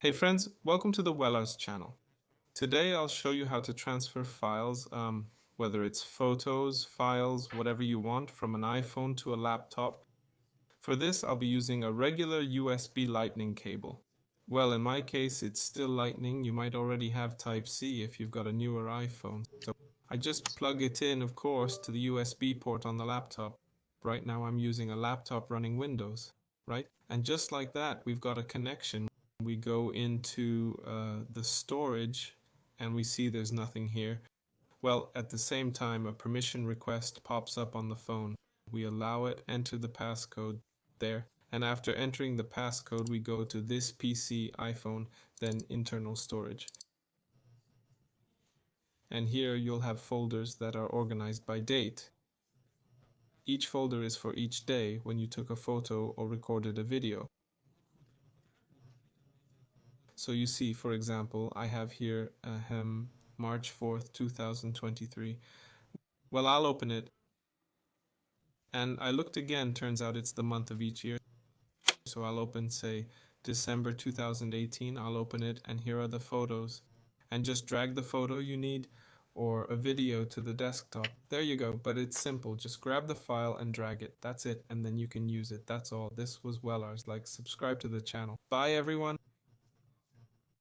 Hey friends, welcome to the Wellers channel. Today I'll show you how to transfer files, whether it's photos, files, whatever you want, from an iPhone to a laptop. For this, I'll be using a regular USB Lightning cable. Well, in my case, it's still Lightning. You might already have Type-C if you've got a newer iPhone. So I just plug it in, of course, to the USB port on the laptop. Right now I'm using a laptop running Windows, right? And just like that, we've got a connection. We go into the storage and we see there's nothing here. Well, at the same time, a permission request pops up on the phone. We allow it, enter the passcode there, and after entering the passcode, we go to this PC, iPhone, then internal storage. And here you'll have folders that are organized by date. Each folder is for each day when you took a photo or recorded a video. So you see, for example, I have here March 4th, 2023. Well, I'll open it. And I looked again, turns out it's the month of each year. So I'll open, say, December 2018. I'll open it, and here are the photos. And just drag the photo you need or a video to the desktop. There you go. But it's simple. Just grab the file and drag it. That's it. And then you can use it. That's all. This was Wellars. Like, subscribe to the channel. Bye, everyone.